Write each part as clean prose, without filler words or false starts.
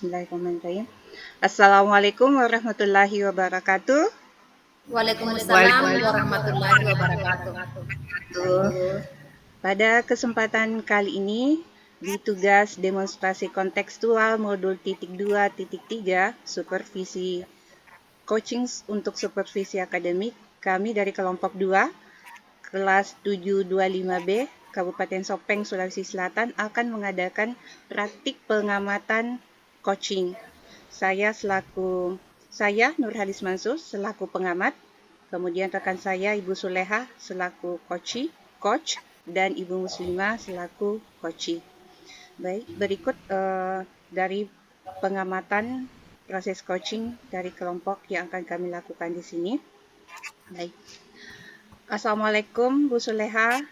Bismillahirrahmanirrahim. Assalamualaikum warahmatullahi wabarakatuh. Waalaikumsalam warahmatullahi wabarakatuh. Pada kesempatan kali ini, di tugas demonstrasi kontekstual modul titik 2.3 supervisi coaching untuk supervisi akademik, kami dari kelompok 2, kelas 725B, Kabupaten Sopeng, Sulawesi Selatan akan mengadakan praktik pengamatan coaching. Saya Nurhalis Mansur selaku pengamat, kemudian rekan saya Ibu Suleha selaku coach, dan Ibu Muslimah selaku coach. Baik, berikut dari pengamatan proses coaching dari kelompok yang akan kami lakukan di sini. Baik. Assalamualaikum Bu Suleha.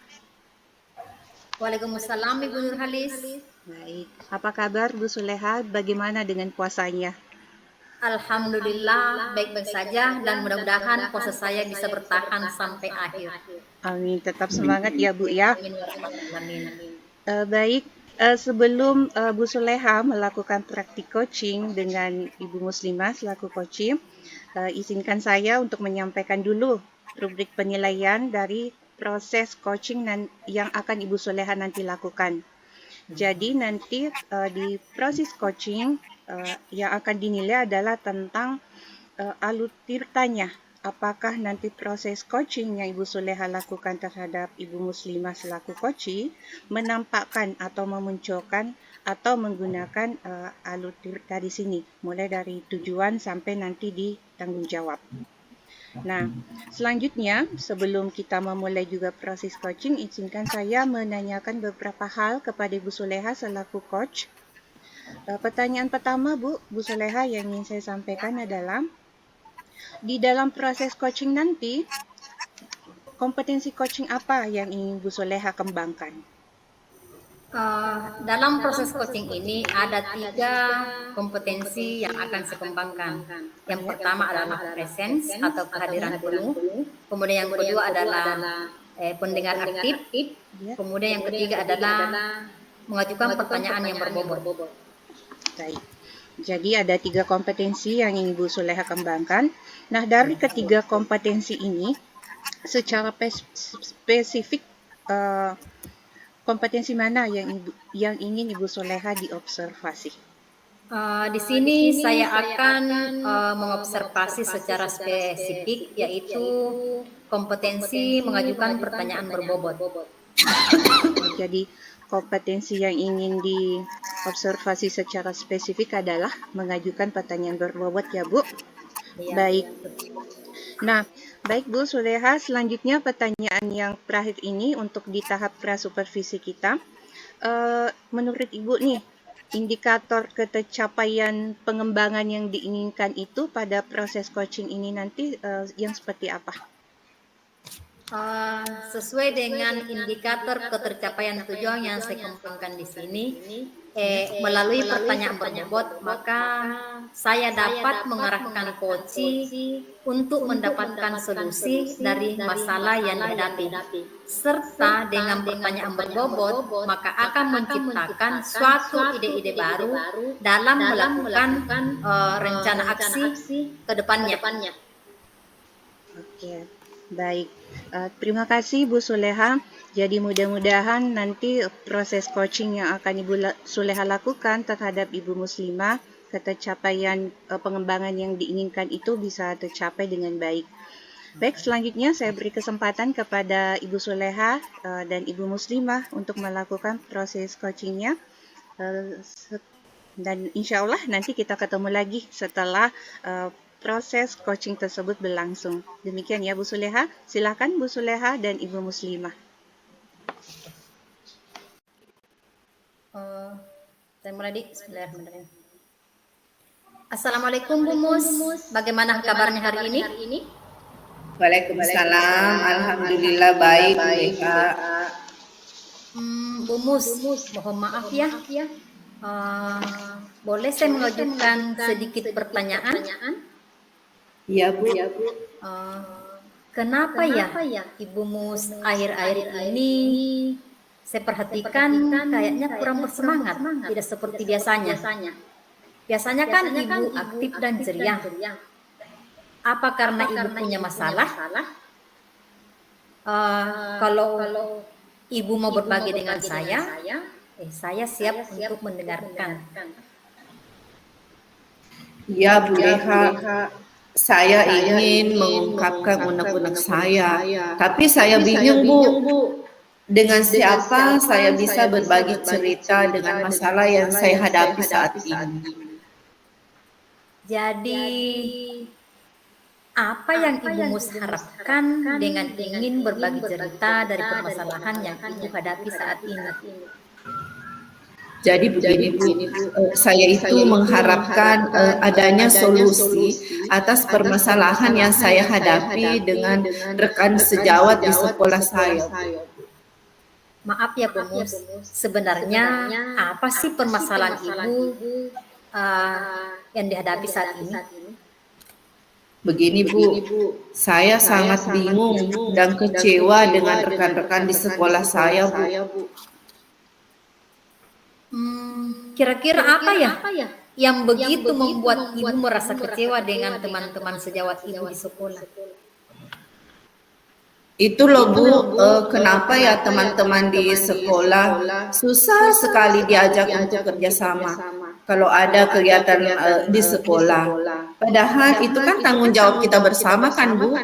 Waalaikumsalam Ibu Nurhalis. Baik. Apa kabar Bu Suleha? Bagaimana dengan puasanya? Alhamdulillah baik-baik saja dan mudah-mudahan puasa saya bisa bertahan sampai akhir. Amin. Tetap semangat ya Bu ya. Amin. Baik. Sebelum Bu Suleha melakukan praktik coaching dengan Ibu Muslimah selaku coach, izinkan saya untuk menyampaikan dulu rubrik penilaian dari proses coaching yang akan Ibu Suleha nanti lakukan. Jadi nanti di proses coaching yang akan dinilai adalah tentang alur tanya. Apakah nanti proses coaching yang Ibu Suleha lakukan terhadap Ibu Muslimah selaku coach menampakkan atau memunculkan atau menggunakan alur tirta di sini, mulai dari tujuan sampai nanti di tanggung jawab. Nah, selanjutnya sebelum kita memulai juga proses coaching, izinkan saya menanyakan beberapa hal kepada Ibu Suleha selaku coach. Pertanyaan pertama Bu Suleha yang ingin saya sampaikan adalah, di dalam proses coaching nanti, kompetensi coaching apa yang ingin Bu Suleha kembangkan? Dalam proses coaching ini ada 3 kompetensi yang akan saya kembangkan. Yang pertama adalah presence atau kehadiran penuh. Kemudian yang kedua adalah pendengar aktif. Kemudian yang ketiga adalah mengajukan pertanyaan yang berbobot. Baik. Jadi ada 3 kompetensi yang ingin Bu Suleha kembangkan. Nah, dari ketiga kompetensi ini, secara spesifik kompetensi mana yang ingin Ibu Suleha diobservasi? Di sini saya akan mengobservasi secara spesifik, yaitu kompetensi mengajukan pertanyaan berbobot. Jadi kompetensi yang ingin diobservasi secara spesifik adalah mengajukan pertanyaan berbobot ya Bu? Ya. Baik. Nah, baik Bu Suleha, selanjutnya pertanyaan yang terakhir ini untuk di tahap prasupervisi kita. Menurut Ibu nih, indikator ketercapaian pengembangan yang diinginkan itu pada proses coaching ini nanti yang seperti apa? Sesuai dengan indikator ketercapaian tujuan yang saya kembangkan di sini, melalui pertanyaan berbobot, maka saya dapat mengarahkan coach untuk mendapatkan solusi dari masalah yang dihadapi. Serta dengan pertanyaan berbobot, maka akan menciptakan suatu ide-ide baru dalam melakukan rencana aksi ke depannya. Oke, baik. Terima kasih Bu Suleha. Jadi mudah-mudahan nanti proses coaching yang akan Ibu Suleha lakukan terhadap Ibu Muslimah, ketercapaian pengembangan yang diinginkan itu bisa tercapai dengan baik. Baik, selanjutnya saya beri kesempatan kepada Ibu Suleha dan Ibu Muslimah untuk melakukan proses coachingnya. Dan insya Allah nanti kita ketemu lagi setelah proses coaching tersebut berlangsung. Demikian ya Bu Suleha. Silakan Bu Suleha dan Ibu Muslimah. Saya mulai di Bismillahirrahmanirrahim. Assalamualaikum Bu Mus. Bagaimana kabarnya hari ini? Waalaikumsalam. Alhamdulillah baik Bu Eka. Bu Mus, mohon maaf ya. Boleh saya mengajukan sedikit pertanyaan? Iya Bu. Kenapa ya Ibu Mus akhir-akhir ini saya perhatikan kayaknya kurang bersemangat, tidak seperti biasanya. Biasanya kan ibu aktif dan ceria. Apa karena ibu punya masalah? Kalau ibu mau berbagi dengan saya siap untuk mendengarkan. Ya Bu Leha, saya ingin mengungkapkan unek-unek saya, tapi saya bingung Bu, dengan siapa saya bisa berbagi cerita dengan masalah yang saya hadapi saat ini. Jadi, apa yang ibu Mus harapkan dengan ingin berbagi cerita dari permasalahan yang ibu hadapi saat ini? Jadi begini Bu, saya itu mengharapkan adanya solusi atas permasalahan yang saya hadapi dengan rekan sejawat di sekolah saya. Maaf ya Bu Mus, sebenarnya apa sih permasalahan ibu yang dihadapi saat ini? Begini Bu, saya sangat bingung dan kecewa dengan rekan-rekan di sekolah saya Bu. Kira-kira apa ya yang begitu membuat ibu merasa kecewa dengan teman-teman sejawat ibu di sekolah? Itu loh Bu, kenapa ya teman-teman di sekolah susah sekali diajak untuk kerjasama kalau ada kegiatan di sekolah. Padahal itu kan tanggung jawab kita bersama kan Bu.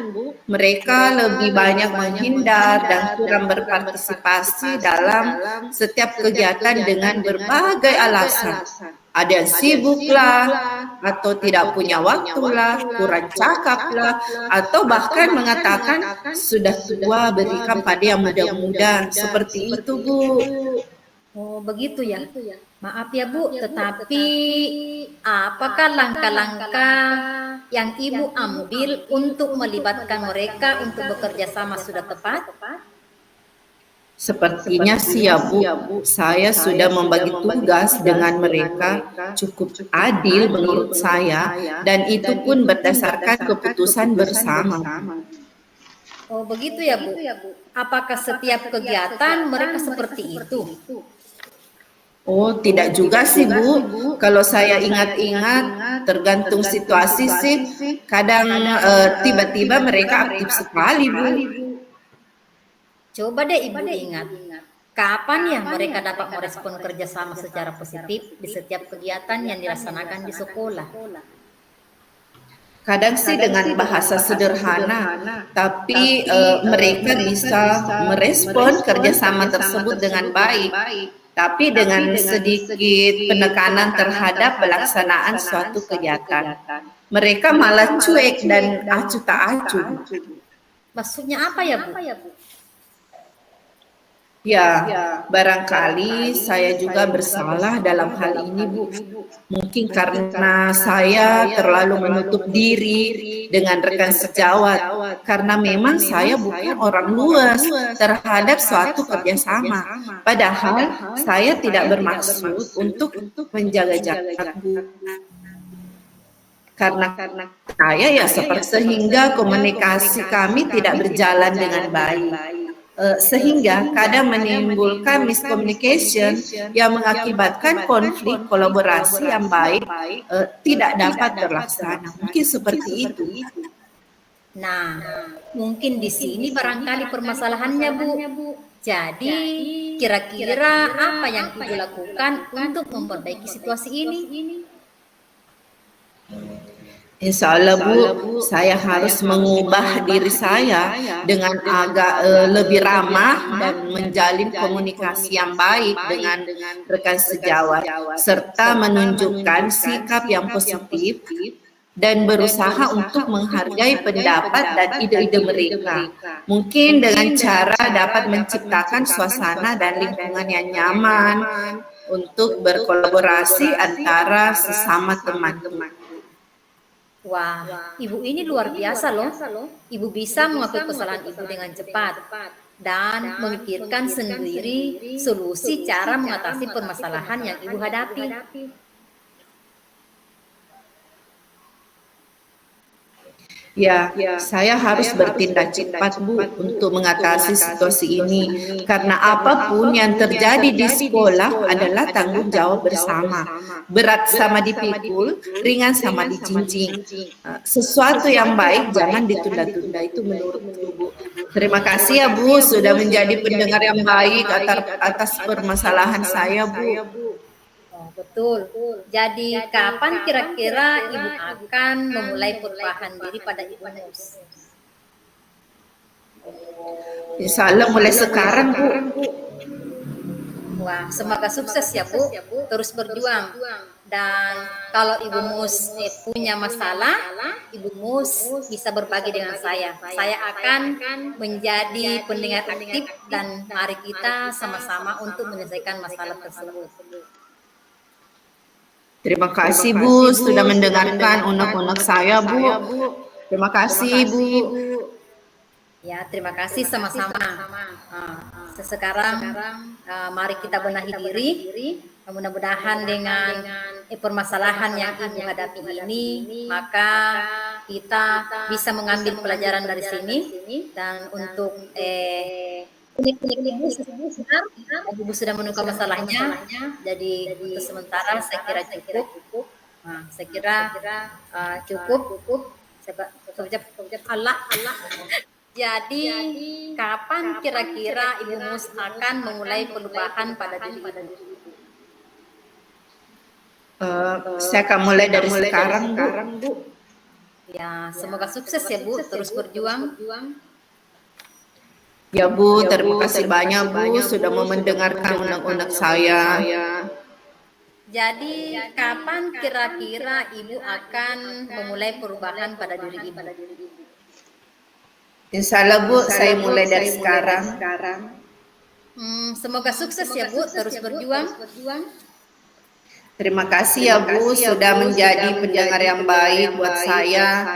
Mereka lebih banyak menghindar dan kurang berpartisipasi dalam setiap kegiatan dengan berbagai alasan. Ada yang sibuk lah, atau tidak punya waktu lah, kurang cakap lah, atau bahkan mengatakan sudah tua berikan pada yang muda-muda. Seperti itu Bu. Oh begitu ya. Maaf ya Bu, tetapi apakah langkah-langkah yang ibu ambil untuk melibatkan mereka untuk bekerja sama sudah tepat? Sepertinya sih ya Bu, saya sudah membagi tugas dengan mereka cukup adil menurut saya, dan itu pun berdasarkan keputusan bersama. Oh begitu ya Bu. Apakah setiap kegiatan mereka seperti itu? Oh tidak juga sih Bu, kalau saya ingat-ingat tergantung situasi sih, kadang tiba-tiba mereka aktif sekali Bu. Coba deh ibu ingat, kapan ya mereka dapat merespon kerjasama secara positif di setiap kegiatan yang dilaksanakan di sekolah? Kadang sih dengan bahasa sederhana, tapi mereka bisa merespon kerjasama tersebut dengan baik. Tapi dengan sedikit penekanan terhadap pelaksanaan suatu kegiatan, mereka malah cuek dan acuh tak acuh. Maksudnya apa ya Bu? Ya, barangkali saya juga bersalah dalam hal ini Bu. Mungkin karena saya terlalu menutup diri dengan rekan sejawat, karena memang saya bukan orang luas terhadap suatu kerjasama. Padahal saya tidak bermaksud untuk menjaga jarak Bu. Karena saya ya seperti sehingga komunikasi kami tidak berjalan dengan baik. Sehingga kadang menimbulkan miscommunication yang mengakibatkan konflik kolaborasi yang baik tidak dapat terlaksana. Mungkin seperti itu. Nah, mungkin di sini barangkali permasalahannya Bu. Jadi, kira-kira apa yang ibu lakukan untuk memperbaiki situasi ini? Insya Allah Bu, saya harus mengubah diri saya dengan agak lebih ramah dan menjalin komunikasi yang baik dengan rekan sejawat, serta menunjukkan sikap yang positif dan berusaha untuk menghargai pendapat dan ide-ide mereka. Mungkin dengan cara dapat menciptakan suasana dan lingkungan yang nyaman untuk berkolaborasi antara sesama teman-teman. Wah, ibu ini luar biasa loh. Ibu bisa mengakui kesalahan ibu dengan cepat dan memikirkan sendiri solusi cara mengatasi permasalahan yang ibu hadapi. Ya, saya harus bertindak cepat, Bu, untuk mengatasi situasi ini. Karena apapun yang terjadi di sekolah adalah tanggung jawab bersama. Berat sama dipikul, ringan sama dicincin. Sesuatu yang baik jangan ditunda-tunda, itu menurutku, Bu. Terima kasih ya, Bu, sudah menjadi pendengar yang baik atas permasalahan saya, Bu. Oh, betul. Jadi kapan kira-kira Ibu akan memulai perubahan diri pada Ibu Mus? Insya Allah mulai sekarang, Bu. Wah, semoga sukses ya Bu. Terus berjuang. Dan kalau Ibu Mus punya masalah, Ibu Mus bisa berbagi dengan saya. Saya akan menjadi pendengar aktif dan mari kita sama-sama untuk menyelesaikan masalah tersebut. Terima kasih, Bu, sudah mendengarkan unek-unek saya, Bu. Terima kasih, Bu. Ya, terima kasih sama-sama. Sekarang mari kita benahi diri. Mudah-mudahan dengan permasalahan yang Ibu hadapi ini, maka kita bisa mengambil pelajaran dari sini. Dan untuk Ibu sudah menemukan masalahnya, jadi untuk sementara saya kira cukup. Saya kira cukup. Allah. Jadi kapan kira-kira Ibu Mus akan memulai perubahan pada diri Ibu? Saya akan mulai dari sekarang, Bu. Ya, semoga sukses ya Bu, terus berjuang. Ya, Bu, terima kasih banyak, Bu, sudah mau mendengarkan unek-unek saya. Jadi kapan kira-kira Ibu akan memulai perubahan pada diri Ibu? Insya Allah, Bu, saya mulai dari sekarang. Semoga sukses ya Bu, terus berjuang. Terima kasih ya, Bu, sudah menjadi pendengar yang baik buat saya,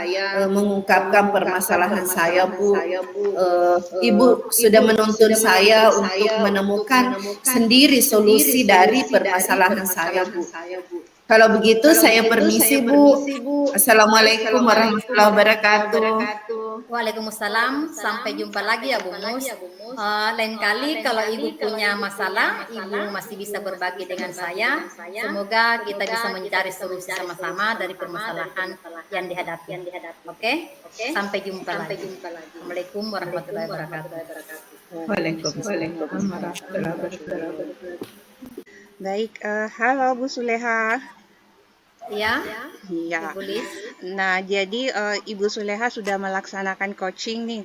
mengungkapkan permasalahan saya, Bu. Ibu sudah menuntun saya untuk menemukan sendiri solusi dari permasalahan saya, Bu. Kalau begitu saya permisi, Bu. Assalamualaikum warahmatullahi wabarakatuh. Waalaikumsalam, sampai jumpa lagi ya Bu Mus. Lain kali kalau Ibu punya masalah, Ibu masih bisa berbagi dengan saya. Semoga kita bisa mencari solusi sama-sama dari permasalahan yang dihadapi. Oke? Sampai jumpa lagi. Assalamualaikum warahmatullahi wabarakatuh. Waalaikumsalam warahmatullahi wabarakatuh. Baik, halo Bu Suleha. Ya, Iya. Ibu Lis. Nah, jadi Ibu Suleha sudah melaksanakan coaching nih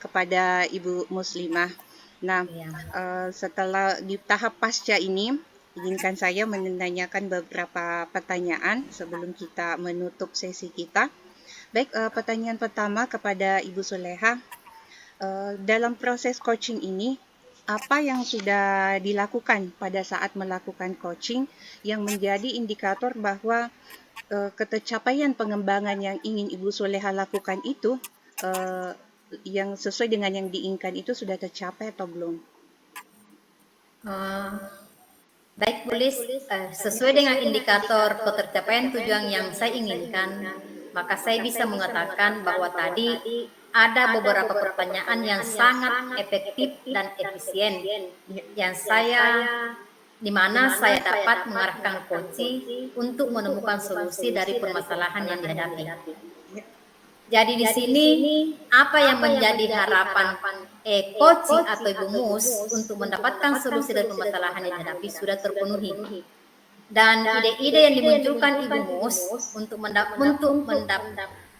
kepada Ibu Muslimah. Nah, Ya. setelah di tahap pasca ini, izinkan saya menanyakan beberapa pertanyaan sebelum kita menutup sesi kita. Baik, pertanyaan pertama kepada Ibu Suleha. Dalam proses coaching ini, apa yang sudah dilakukan pada saat melakukan coaching yang menjadi indikator bahwa ketercapaian pengembangan yang ingin Ibu Soleha lakukan itu yang sesuai dengan yang diinginkan itu sudah tercapai atau belum? Baik Bu Lis, sesuai dengan indikator ketercapaian tujuan yang saya inginkan, maka saya bisa mengatakan bahwa tadi ada beberapa pertanyaan yang sangat efektif dan efisien di mana saya dapat mengarahkan coaching untuk menemukan solusi dari permasalahan yang dihadapi. Jadi di sini apa yang menjadi harapan coaching atau Ibu Mus untuk mendapatkan solusi dari permasalahan yang dihadapi sudah terpenuhi. Dan ide-ide yang dimunculkan Ibu Mus untuk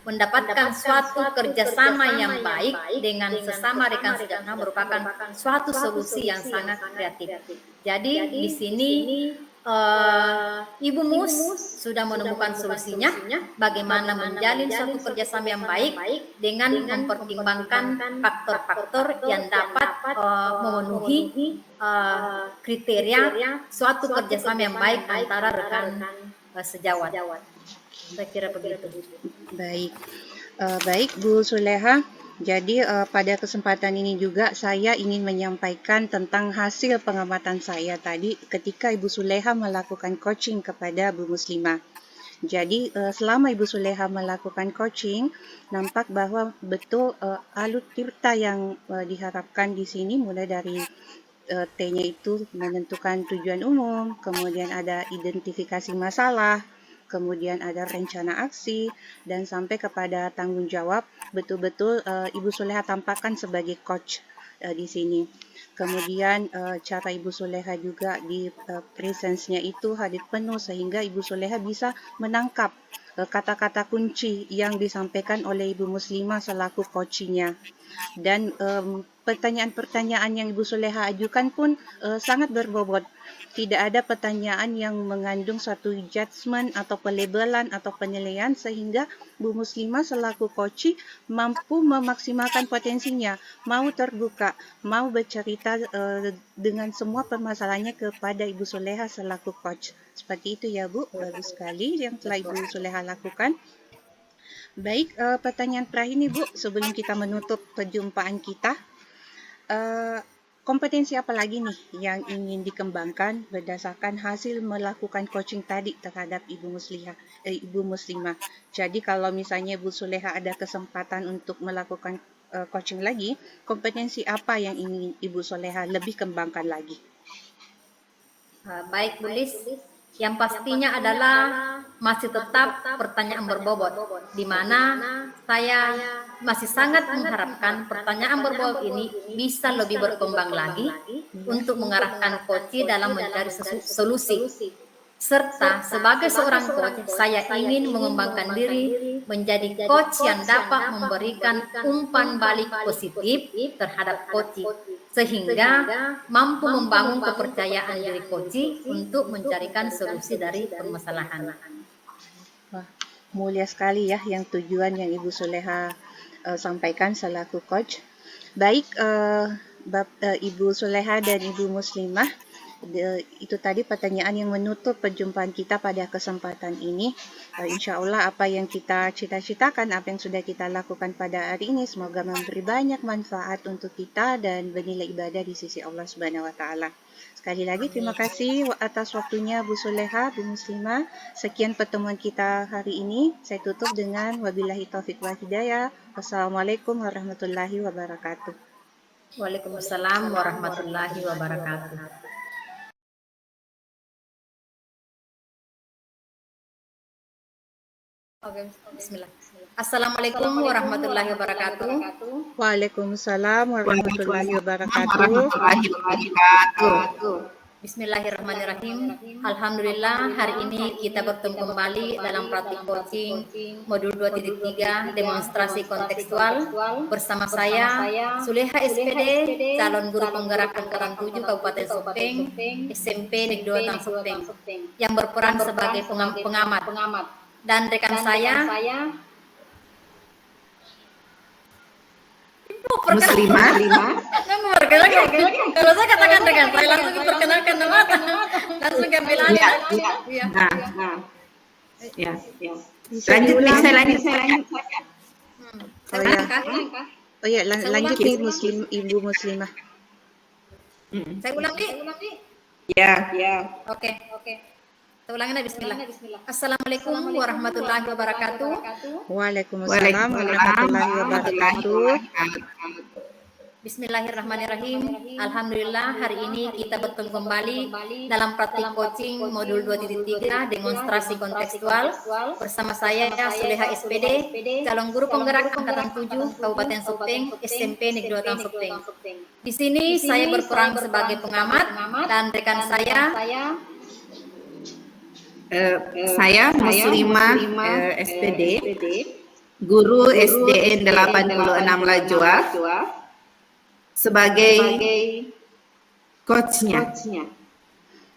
mendapatkan suatu kerjasama yang baik dengan sesama rekan sejarah merupakan suatu solusi yang sangat kreatif. Jadi di sini Ibu Mus sudah menemukan solusinya, bagaimana menjalin suatu kerjasama yang baik dengan mempertimbangkan faktor-faktor yang dapat memenuhi kriteria suatu kerjasama yang baik antara rekan sejawat. Saya kira begitu. Baik Bu Suleha. Jadi pada kesempatan ini juga saya ingin menyampaikan tentang hasil pengamatan saya tadi ketika Ibu Suleha melakukan coaching kepada Bu Muslimah. Jadi selama Ibu Suleha melakukan coaching, nampak bahwa betul alur tirta yang diharapkan di sini mulai dari T-nya itu menentukan tujuan umum, kemudian ada identifikasi masalah, kemudian ada rencana aksi, dan sampai kepada tanggung jawab, betul-betul Ibu Suleha tampakkan sebagai coach di sini. Kemudian cara Ibu Suleha juga di presence-nya itu hadir penuh sehingga Ibu Suleha bisa menangkap kata-kata kunci yang disampaikan oleh Ibu Muslimah selaku coaching-nya. Dan pertanyaan-pertanyaan yang Ibu Suleha ajukan pun sangat berbobot. Tidak ada pertanyaan yang mengandung satu judgement atau pelabelan atau penilaian sehingga Bu Muslimah selaku coach mampu memaksimalkan potensinya, mau terbuka, mau bercerita dengan semua permasalahannya kepada Ibu Suleha selaku coach. Seperti itu ya Bu, bagus sekali yang telah Ibu Suleha lakukan. Baik, pertanyaan terakhir nih Bu, sebelum kita menutup perjumpaan kita. Kompetensi apa lagi nih yang ingin dikembangkan berdasarkan hasil melakukan coaching tadi terhadap Ibu Muslimah. Jadi kalau misalnya Bu Suleha ada kesempatan untuk melakukan coaching lagi, kompetensi apa yang ingin Ibu Suleha lebih kembangkan lagi? Baik Bu Lis, yang pastinya adalah masih tetap pertanyaan berbobot, di mana saya masih sangat mengharapkan pertanyaan berbobot ini bisa lebih berkembang lagi untuk mengarahkan coach dalam mencari solusi. Serta sebagai seorang coach, saya ingin mengembangkan diri menjadi coach yang dapat memberikan umpan balik positif terhadap coach, sehingga mampu membangun kepercayaan diri coach untuk mencarikan solusi dari permasalahan. Wah, mulia sekali ya yang tujuan yang Ibu Suleha sampaikan selaku coach. Baik, Ibu Suleha dan Ibu Muslimah, itu tadi pertanyaan yang menutup perjumpaan kita pada kesempatan ini. Insya Allah apa yang kita cita-citakan, apa yang sudah kita lakukan pada hari ini, semoga memberi banyak manfaat untuk kita dan bernilai ibadah di sisi Allah Subhanahu Wa Taala. Sekali lagi terima kasih atas waktunya Bu Suleha, Bu Muslimah. Sekian pertemuan kita hari ini. Saya tutup dengan wabillahi taufiq wal hidayah. Wassalamualaikum warahmatullahi wabarakatuh. Waalaikumsalam warahmatullahi wabarakatuh. Oke, bismillah. Assalamualaikum warahmatullahi wabarakatuh. Waalaikumsalam warahmatullahi wabarakatuh. Bismillahirrahmanirrahim. Alhamdulillah hari ini kita bertemu kembali dalam praktik coaching modul 2.3 demonstrasi kontekstual bersama saya Suleha SPD, calon guru penggerak angkatan 7 Kabupaten Sopeng, SMP Negeri 2 Tang Sopeng, yang berperan sebagai pengamat. Dan rekan saya Muslimah. Kalau saya katakan rekan saya langsung diperkenalkan nama, langsung ambil alih. Ya. Ya. Lanjut. Oh ya, lanjut nih Ibu Muslimah. Saya ulang nih. Ya. Oke. Saya ulangin, bismillah. Assalamualaikum warahmatullahi wabarakatuh. Waalaikumsalam warahmatullahi wabarakatuh. Bismillahirrahmanirrahim. Alhamdulillah hari ini kita bertemu kembali dalam praktik coaching modul 2.3 demonstrasi kontekstual bersama saya Suleha SPD, calon guru penggerak angkatan 7 Kabupaten Sopeng, SMP Negeri 2 Tang Sopeng. Di sini saya berperan sebagai pengamat dan rekan saya Muslimah SPD, guru SDN 86 Lajwa, sebagai coachnya.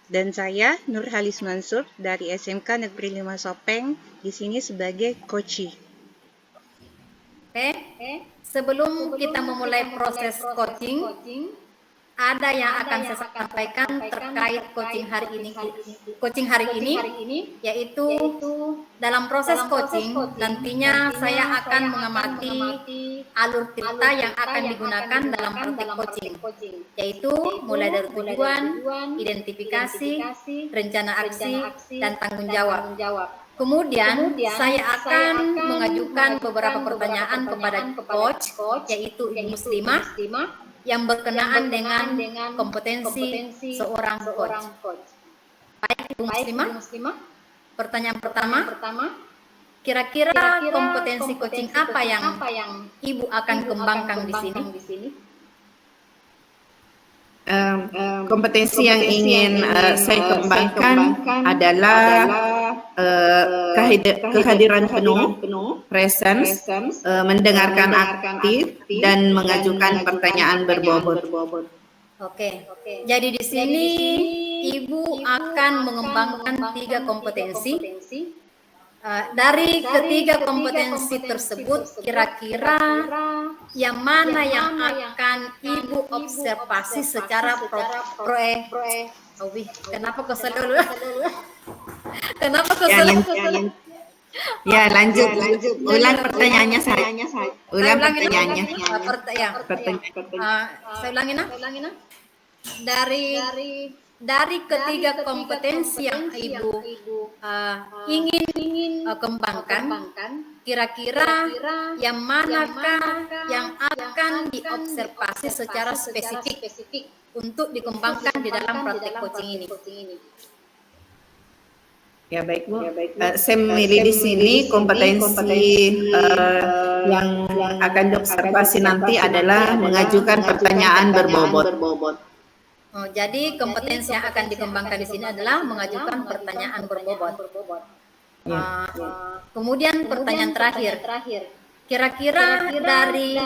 Dan saya Nurhalis Mansur dari SMK Negeri 5 Sopeng, di sini sebagai coach. Sebelum kita memulai proses coaching, ada yang akan saya sampaikan terkait coaching hari ini, yaitu dalam proses coaching nantinya saya akan mengamati alur cerita yang akan digunakan dalam praktik coaching, yaitu mulai dari tujuan, identifikasi, rencana aksi, dan tanggung jawab. Kemudian saya akan mengajukan beberapa pertanyaan kepada coach, yaitu Ibu Muslimah, yang berkenaan dengan kompetensi seorang coach. Baik Ibu Muslimah, pertanyaan pertama, kira-kira kompetensi coaching apa yang Ibu akan kembangkan di sini? Kompetensi yang ingin saya kembangkan adalah kehadiran penuh, presence, mendengarkan aktif, dan mengajukan pertanyaan berbobot. Oke. Jadi di sini Ibu akan mengembangkan 3 kompetensi. Dari ketiga kompetensi tersebut, kira-kira yang mana yang akan Ibu observasi secara kenapa kesel dulu? Kenapa kesel? Ya, lanjut. Ulang pertanyaannya saya. Ulang pertanyaannya. Saya ulangin. Dari ketiga kompetensi yang Ibu ingin kembangkan, kira-kira yang manakah yang akan diobservasi secara spesifik untuk dikembangkan di dalam praktek coaching ini? Ya baik Bu, saya memilih di sini kompetensi yang akan diobservasi nanti adalah mengajukan pertanyaan berbobot. Jadi kompetensi yang akan dikembangkan di sini adalah mengajukan pertanyaan berbobot. Kemudian pertanyaan terakhir, kira-kira dari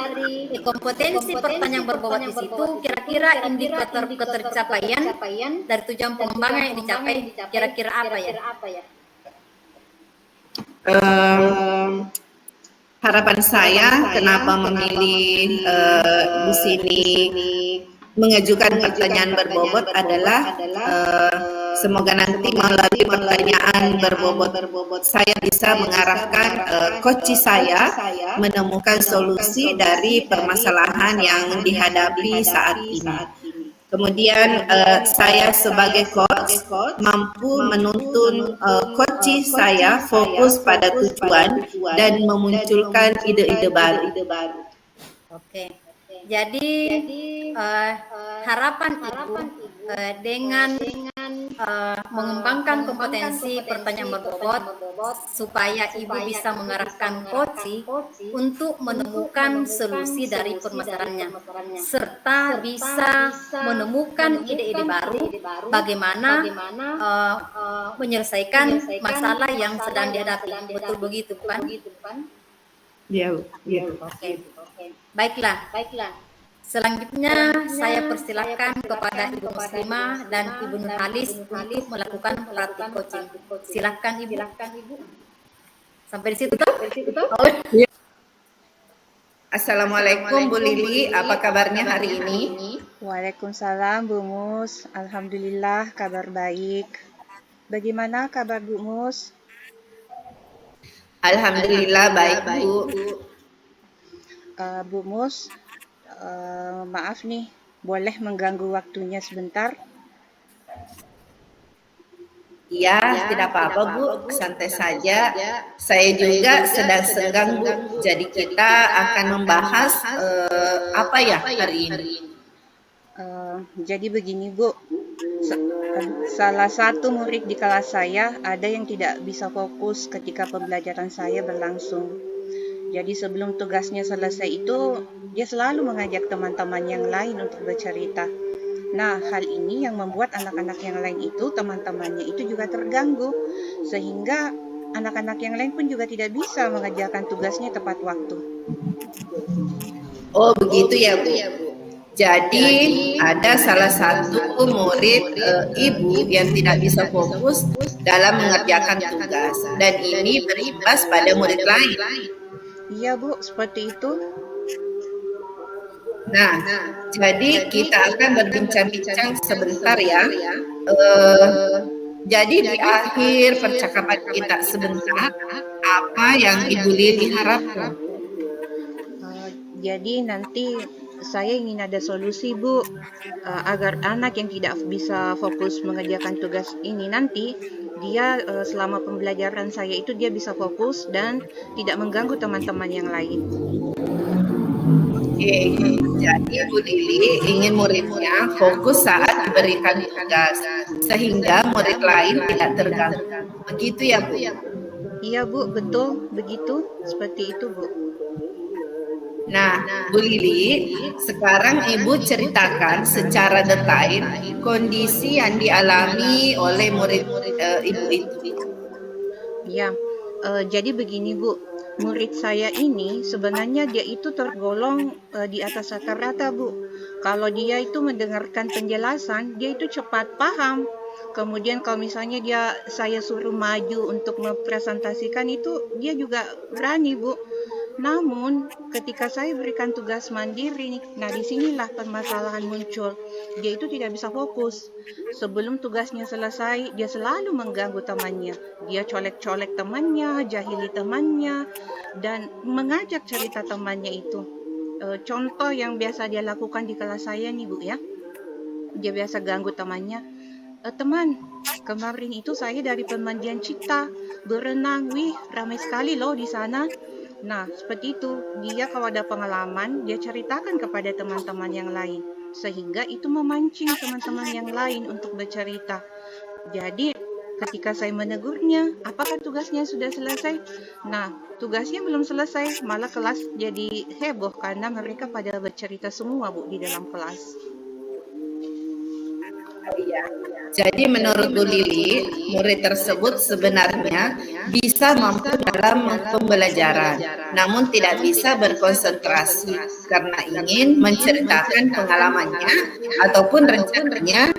kompetensi pertanyaan berbobot di situ, kira-kira indikator ketercapaian dari tujuan pengembangan yang dicapai, kira-kira apa ya? Harapan saya kenapa memilih di sini mengajukan pertanyaan berbobot adalah semoga nanti melalui pertanyaan berbobot saya bisa mengarahkan coach saya menemukan solusi dari permasalahan yang dihadapi saat ini. Kemudian saya sebagai coach mampu menuntun coach saya fokus pada tujuan dan memunculkan ide-ide baru. Oke. Jadi harapan Ibu dengan mengembangkan kompetensi pertanyaan berbobot supaya Ibu bisa mengarahkan coach untuk menemukan solusi dari permasalahannya serta bisa menemukan ide-ide baru bagaimana menyelesaikan masalah yang sedang dihadapi. Betul begitu, kan? Ya. Oke. Baiklah. Selanjutnya saya persilakan kepada Ibu Muslimah dan Ibu Nurhalis untuk melakukan praktik coaching. Silakan Ibu. Sampai di situ toh? Assalamualaikum Bu Lili, apa kabarnya hari ini? Waalaikumsalam Bu Mus, alhamdulillah kabar baik. Bagaimana kabar Bu Mus? Alhamdulillah baik Bu. Bu Mus, maaf nih, boleh mengganggu waktunya sebentar? Ya, tidak apa-apa Bu, santai saja. Saya juga sedang senggang Bu, jadi kita akan membahas apa ya hari ini? Jadi begini Bu, salah satu murid di kelas saya ada yang tidak bisa fokus ketika pembelajaran saya berlangsung. Jadi sebelum tugasnya selesai itu, dia selalu mengajak teman-teman yang lain untuk bercerita. Nah, hal ini yang membuat anak-anak yang lain itu, teman-temannya itu juga terganggu. Sehingga anak-anak yang lain pun juga tidak bisa mengerjakan tugasnya tepat waktu. Oh, begitu ya Bu. Jadi ada salah satu murid ibu yang tidak bisa fokus dalam mengerjakan tugas. Dan ini berimbas pada murid lain. Iya Bu, seperti itu. Nah, jadi kita akan berbincang-bincang sebentar ya. Jadi di akhir percakapan kita sebentar, apa yang Ibu Lili harapkan? Jadi nanti saya ingin ada solusi, Bu, agar anak yang tidak bisa fokus mengerjakan tugas ini nanti, dia selama pembelajaran saya itu dia bisa fokus dan tidak mengganggu teman-teman yang lain. Oke, jadi Bu Lili ingin muridnya fokus saat diberikan tugas, sehingga murid lain tidak terganggu. Begitu ya, Bu? Iya, Bu, betul, begitu, seperti itu, Bu. Nah, Bu Lili, sekarang Ibu ceritakan secara detail kondisi yang dialami oleh murid Ibu itu. Ya, jadi begini, Bu. Murid saya ini sebenarnya dia itu tergolong di atas rata-rata, Bu. Kalau dia itu mendengarkan penjelasan, dia itu cepat paham. Kemudian kalau misalnya saya suruh maju untuk mempresentasikan itu, dia juga berani, Bu. Namun, ketika saya berikan tugas mandiri, nah disinilah permasalahan muncul. Dia itu tidak bisa fokus. Sebelum tugasnya selesai, dia selalu mengganggu temannya. Dia colek-colek temannya, jahili temannya, dan mengajak cerita temannya itu. Contoh yang biasa dia lakukan di kelas saya nih, Bu, ya. Dia biasa ganggu temannya. Teman, kemarin itu saya dari pemandian cipta, berenang, wih, ramai sekali loh di sana. Nah, seperti itu. Dia kalau ada pengalaman, dia ceritakan kepada teman-teman yang lain. Sehingga itu memancing teman-teman yang lain untuk bercerita. Jadi, ketika saya menegurnya, apakah tugasnya sudah selesai? Nah, tugasnya belum selesai, malah kelas jadi heboh karena mereka pada bercerita semua, Bu, di dalam kelas. Jadi menurut Bu Lili, murid tersebut sebenarnya bisa mampu dalam pembelajaran, namun tidak bisa berkonsentrasi karena ingin menceritakan pengalamannya ataupun rencananya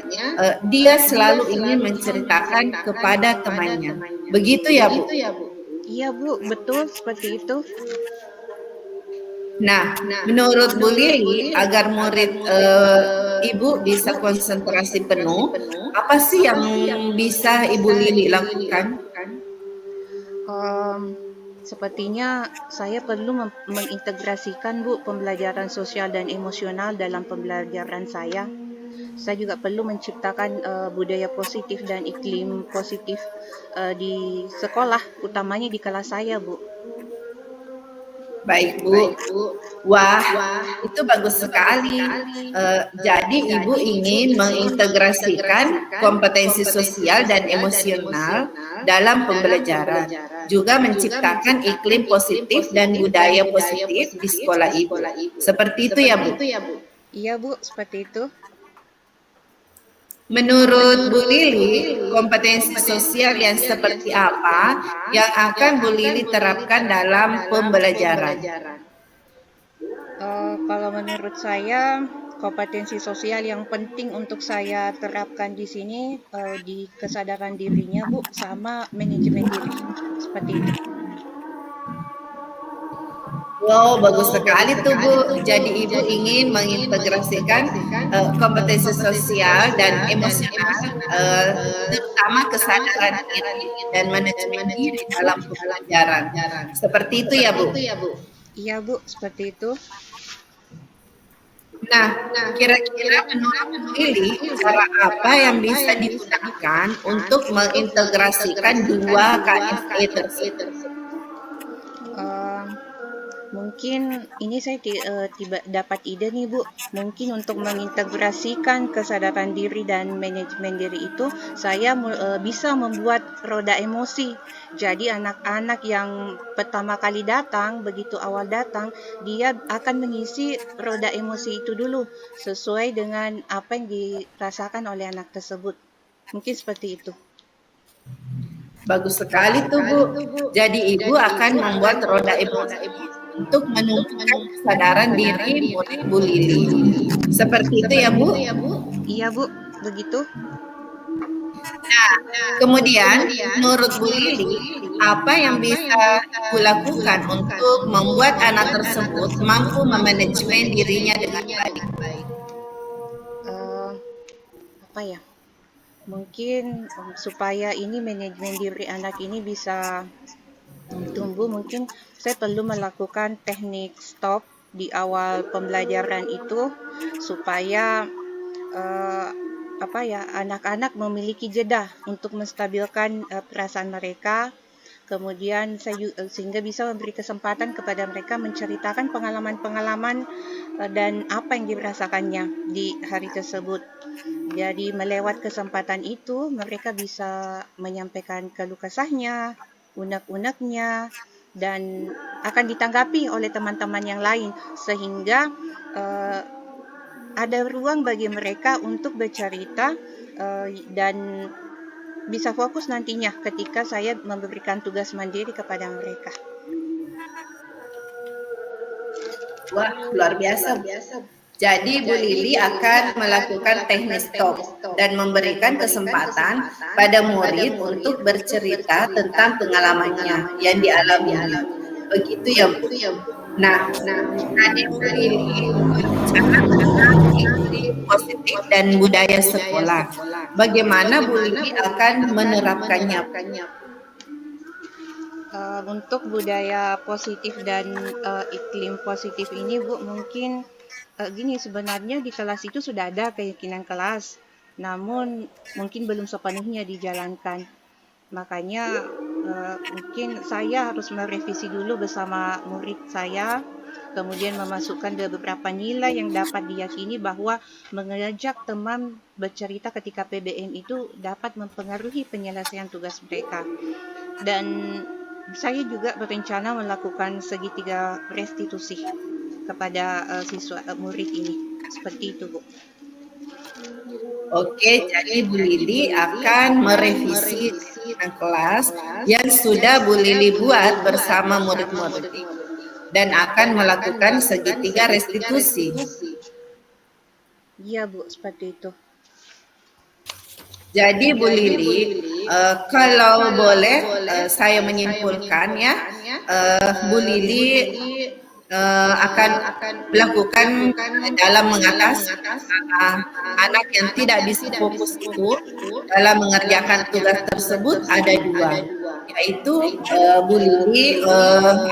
dia selalu ingin menceritakan kepada temannya. Begitu ya, Bu? Iya, Bu, betul seperti itu. Nah, menurut Bu Lili, agar murid Ibu bisa konsentrasi penuh, apa sih yang bisa Ibu Lili lakukan? Sepertinya saya perlu mengintegrasikan, Bu, pembelajaran sosial dan emosional dalam pembelajaran saya. Saya juga perlu menciptakan budaya positif dan iklim positif di sekolah, utamanya di kelas saya, Bu. Baik, Bu. Wah, itu bagus sekali. Jadi Ibu ingin mengintegrasikan kompetensi sosial dan emosional dalam pembelajaran, juga menciptakan iklim positif dan budaya positif di sekolah Ibu. Seperti itu ya, Bu? Iya, Bu, seperti itu. Menurut Bu Lili, kompetensi sosial yang seperti apa yang akan Bu Lili terapkan dalam pembelajaran? Kalau menurut saya, kompetensi sosial yang penting untuk saya terapkan di sini di kesadaran dirinya, Bu, sama manajemen diri. Seperti itu. Wow, bagus sekali tuh, Bu. Jadi Ibu ingin mengintegrasikan kompetensi sosial dan emosional, terutama kesadaran diri dan manajemen diri dalam pembelajaran. Seperti itu ya, Bu? Iya, Bu, seperti itu. Nah, kira-kira menurut Bu Lili, cara apa yang bisa digunakan untuk mengintegrasikan dua KFE tersebut? Mungkin ini saya tiba dapat ide nih, Bu. Mungkin untuk mengintegrasikan kesadaran diri dan manajemen diri itu, saya bisa membuat roda emosi. Jadi anak-anak yang pertama kali datang, begitu awal datang, dia akan mengisi roda emosi itu dulu, sesuai dengan apa yang dirasakan oleh anak tersebut. Mungkin seperti itu. Bagus sekali tuh, Bu. Jadi Ibu akan membuat roda emosi untuk menumbuhkan kesadaran diri murid Bu Lili. Seperti itu ya, Bu? Iya, Bu, begitu. Nah, kemudian menurut Bu Lili, apa yang bisa Ibu lakukan untuk membuat anak tersebut mampu memanajemen dirinya dengan baik? Apa ya? Mungkin supaya ini manajemen diri anak ini bisa tumbuh, mungkin saya perlu melakukan teknik stop di awal pembelajaran itu supaya anak-anak memiliki jeda untuk menstabilkan perasaan mereka. Kemudian sehingga bisa memberi kesempatan kepada mereka menceritakan pengalaman-pengalaman dan apa yang dirasakannya di hari tersebut. Jadi melewat kesempatan itu mereka bisa menyampaikan keluh kesahnya, unek-uneknya, dan akan ditanggapi oleh teman-teman yang lain sehingga ada ruang bagi mereka untuk bercerita dan bisa fokus nantinya ketika saya memberikan tugas mandiri kepada mereka. Wah, luar biasa. Jadi Bu Lili akan melakukan teknik stop dan memberikan kesempatan pada murid untuk bercerita tentang pengalamannya yang dialaminya. Begitu ya Bu. Nah, tadi Bu Lili bicara tentang iklim positif dan budaya sekolah. Bagaimana Bu Lili akan menerapkannya? Untuk budaya positif dan iklim positif ini Bu, mungkin gini, sebenarnya di kelas itu sudah ada keyakinan kelas, namun mungkin belum sepenuhnya dijalankan. Makanya mungkin saya harus merevisi dulu bersama murid saya, kemudian memasukkan beberapa nilai yang dapat diyakini bahwa mengajak teman bercerita ketika PBM itu dapat mempengaruhi penyelesaian tugas mereka. Dan saya juga berencana melakukan segitiga restitusi kepada murid ini. Seperti itu, Bu. Oke, jadi Bu Lili akan merevisi kelas yang sudah Bu Lili buat bersama murid-murid dan akan melakukan segitiga restitusi. Iya Bu, seperti itu. Jadi Bu Lili, kalau boleh saya menyimpulkan ya, Bu Lili akan melakukan dalam mengatasi anak yang tidak bisa fokus itu dalam mengerjakan tugas tersebut ada dua, yaitu Bu Lili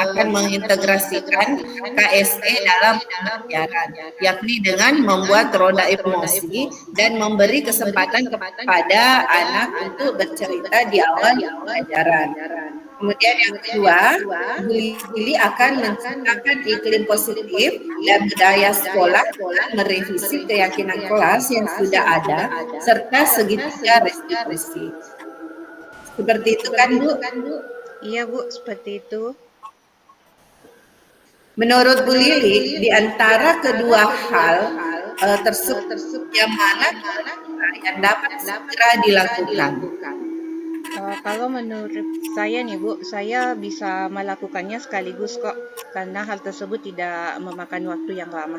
akan mengintegrasikan KSE dalam pembelajaran, yakni dengan membuat roda emosi dan memberi kesempatan kepada anak untuk bercerita di awal pembelajaran. Kemudian yang kedua, Bu Lili akan menciptakan iklim positif dan budaya sekolah dengan merevisi keyakinan kelas yang sudah ada serta segitiga restitusi. Seperti itu kan Bu? Iya Bu, seperti itu. Menurut Bu Lili, di antara kedua hal tersebut yang mana yang dapat segera dilakukan? Kalau menurut saya nih Bu, saya bisa melakukannya sekaligus kok, karena hal tersebut tidak memakan waktu yang lama.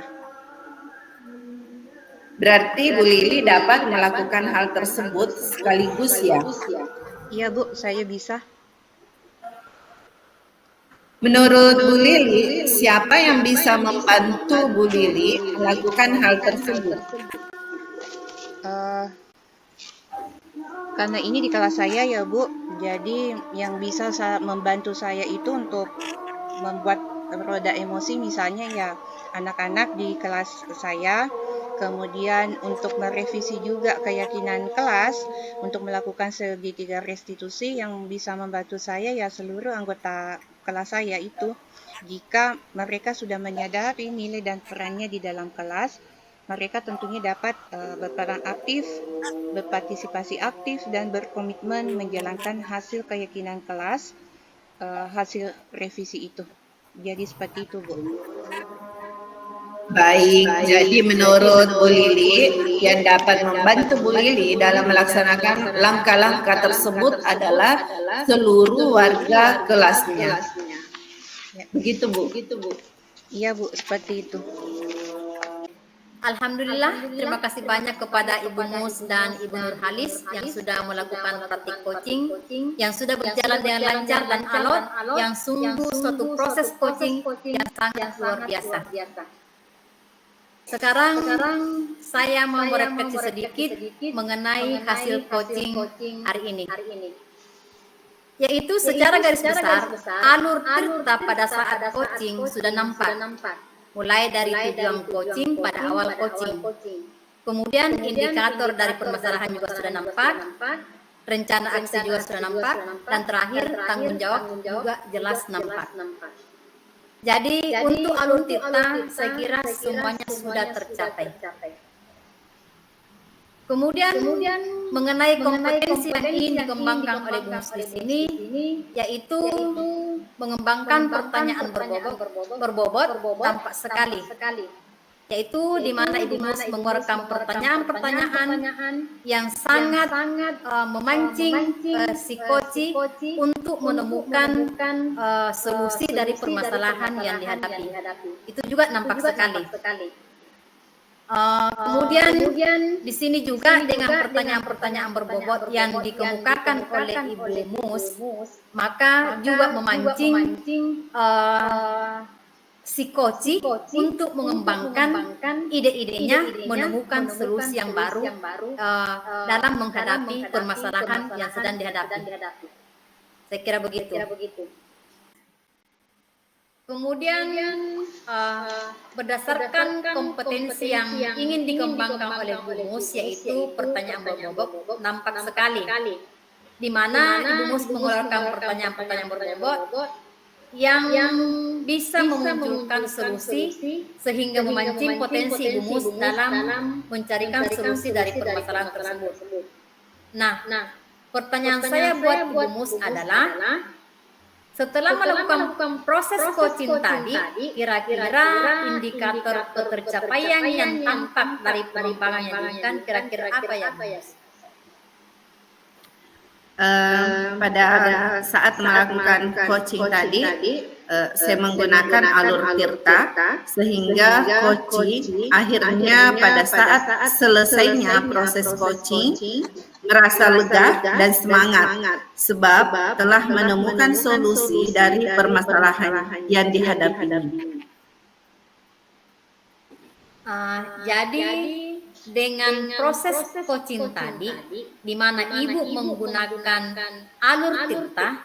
Berarti Bu Lili dapat melakukan hal tersebut sekaligus ya? Iya Bu, saya bisa. Menurut Bu Lili, siapa yang bisa membantu Bu Lili melakukan hal tersebut? Karena ini di kelas saya ya Bu, jadi yang bisa membantu saya itu untuk membuat roda emosi misalnya ya anak-anak di kelas saya, kemudian untuk merevisi juga keyakinan kelas, untuk melakukan segitiga restitusi yang bisa membantu saya ya seluruh anggota kelas saya itu. Jika mereka sudah menyadari nilai dan perannya di dalam kelas, mereka tentunya dapat berperan aktif, berpartisipasi aktif, dan berkomitmen menjalankan hasil keyakinan kelas, hasil revisi itu. Jadi seperti itu, Bu. Baik, jadi menurut Bu Lili, yang dapat membantu Bu Lili dalam melaksanakan langkah-langkah tersebut adalah seluruh warga kelasnya. Begitu Bu? Iya Bu, seperti itu. Alhamdulillah, terima kasih banyak kepada Ibu Mus dan Ibu Nurhalis yang sudah melakukan praktik coaching, yang sudah berjalan dengan lancar dan alot, yang sungguh suatu proses coaching yang sangat luar biasa. Sekarang saya mau merefleksi sedikit mengenai hasil coaching hari ini. Yaitu secara garis besar, alur cerita pada saat coaching sudah nampak. mulai dari tujuan coaching pada awal coaching. Kemudian indikator dari permasalahan juga sudah nampak, rencana aksi juga sudah nampak, dan terakhir tanggung jawab juga jelas nampak. Jadi untuk alur Tirta saya kira semuanya sudah tercapai. Kemudian mengenai kompetensi yang ingin dikembangkan oleh Bung Mus di sini, yaitu mengembangkan pertanyaan berbobot tampak sekali, yaitu di mana Ibu Mus mengeluarkan pertanyaan-pertanyaan yang sangat memancing si coach untuk menemukan solusi dari permasalahan yang dihadapi. Itu juga nampak sekali. Kemudian di sini juga dengan pertanyaan-pertanyaan berbobot yang dikemukakan oleh Ibu Mus, maka juga memancing si coach untuk mengembangkan ide-idenya, menemukan solusi yang baru dalam menghadapi permasalahan yang sedang dihadapi. Saya kira begitu. Kemudian berdasarkan kompetensi yang ingin dikembangkan oleh Bu Mus, yaitu pertanyaan berbobot, nampak sekali di mana Ibu Mus mengeluarkan pertanyaan-pertanyaan berbobot yang bisa memunculkan solusi sehingga memancing potensi Ibu Mus dalam mencarikan solusi dari permasalahan tersebut. Nah, pertanyaan saya buat Ibu Mus adalah, setelah melakukan proses coaching tadi, kira-kira indikator ketercapaian yang tampak dari pengembangan yang diinginkan kira-kira apa ya? Pada saat melakukan coaching tadi, saya menggunakan alur Tirta sehingga coaching akhirnya pada saat selesainya proses coaching merasa lega dan semangat sebab telah menemukan solusi dari permasalahan yang dihadapi. Jadi dengan proses coaching tadi, di mana Ibu menggunakan alur Tirta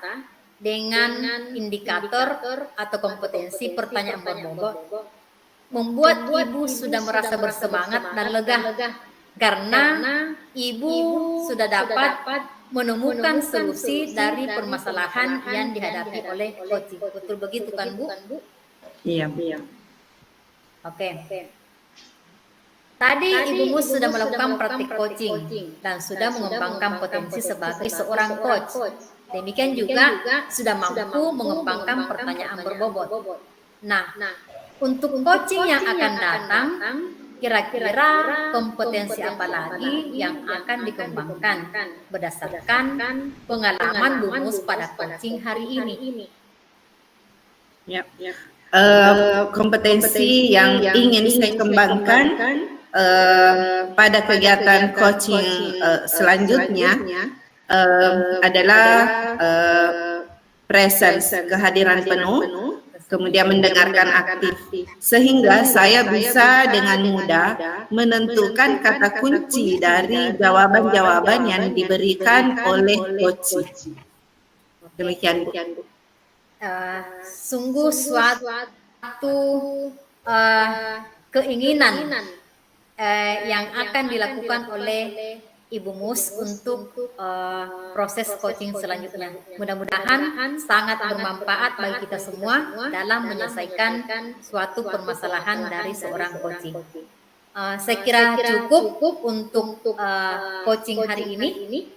dengan indikator atau kompetensi pertanyaan berbobot, membuat Ibu sudah merasa bersemangat dan lega karena Ibu sudah dapat menemukan solusi dari permasalahan yang dihadapi oleh coaching. Betul begitu kan, Bu? Iya. Oke. Tadi Ibu Mus sudah melakukan praktik coaching dan sudah mengembangkan potensi sebagai seorang coach. Demikian juga sudah mampu mengembangkan pertanyaan berbobot. Nah, untuk coaching yang akan datang, kira-kira kompetensi apa lagi yang akan dikembangkan berdasarkan pengalaman Bu Mus pada coaching hari ini? Kompetensi yang ingin saya kembangkan pada kegiatan coaching selanjutnya adalah presence, kehadiran penuh, kemudian mendengarkan aktif, sehingga saya bisa dengan mudah menentukan kata kunci dari jawaban-jawaban yang diberikan oleh coach. Demikian, Bu. Sungguh suatu keinginan yang akan dilakukan oleh Ibu Mus untuk proses coaching selanjutnya. Mudah-mudahan sangat bermanfaat bagi kita semua dalam menyelesaikan suatu permasalahan dari seorang coaching. Saya kira cukup untuk coaching hari ini.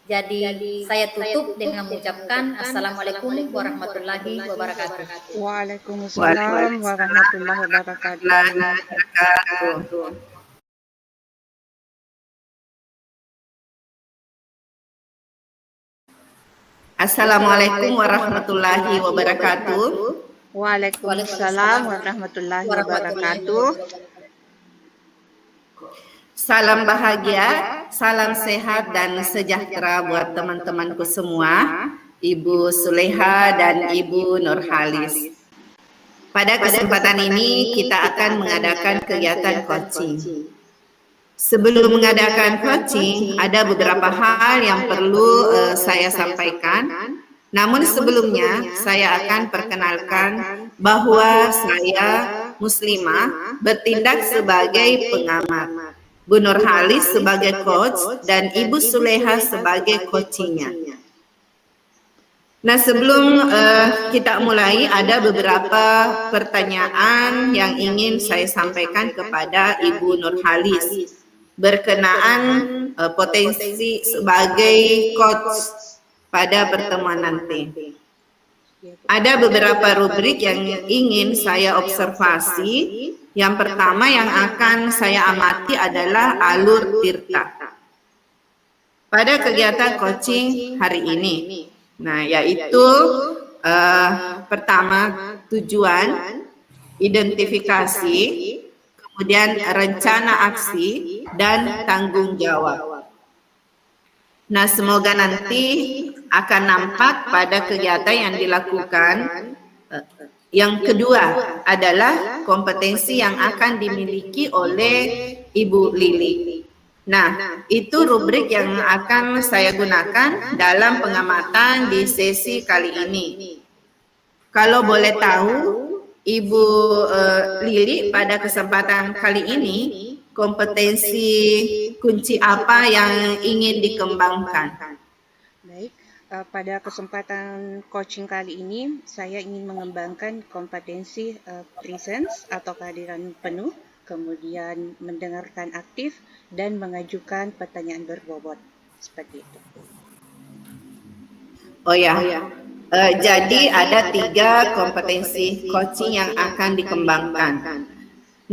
Jadi saya tutup dengan mengucapkan Assalamualaikum warahmatullahi wabarakatuh. Waalaikumsalam warahmatullahi wabarakatuh. Assalamualaikum warahmatullahi wabarakatuh. Waalaikumsalam warahmatullahi wabarakatuh. Salam bahagia, salam sehat dan sejahtera buat teman-temanku semua, Ibu Suleha dan Ibu Nurhalis. Pada kesempatan ini kita akan mengadakan kegiatan coaching. Sebelum mengadakan coaching, ada beberapa hal yang perlu saya sampaikan. Namun sebelumnya, saya akan perkenalkan bahwa saya Muslimah bertindak sebagai pengamat, Bu Nurhalis sebagai coach, dan Ibu Suleha sebagai coachingnya. Nah, sebelum kita mulai, ada beberapa pertanyaan yang ingin saya sampaikan kepada Ibu Nurhalis berkenaan potensi sebagai coach pada pertemuan nanti. Ada beberapa rubrik yang ingin saya observasi. Yang pertama yang akan saya amati adalah alur Tirta pada kegiatan coaching hari ini. Nah, yaitu pertama tujuan, identifikasi, kemudian rencana aksi, dan tanggung jawab. Nah, semoga nanti akan nampak pada kegiatan yang dilakukan. Yang kedua adalah kompetensi yang akan dimiliki oleh Ibu Lili. Nah, itu rubrik yang akan saya gunakan dalam pengamatan di sesi kali ini. Kalau boleh tahu, Ibu Lili pada kesempatan kali ini, kompetensi kunci apa yang ingin dikembangkan? Baik, pada kesempatan coaching kali ini, saya ingin mengembangkan kompetensi presence atau kehadiran penuh, kemudian mendengarkan aktif, dan mengajukan pertanyaan berbobot. Seperti itu. Oh ya, jadi ada 3 kompetensi coaching yang akan dikembangkan.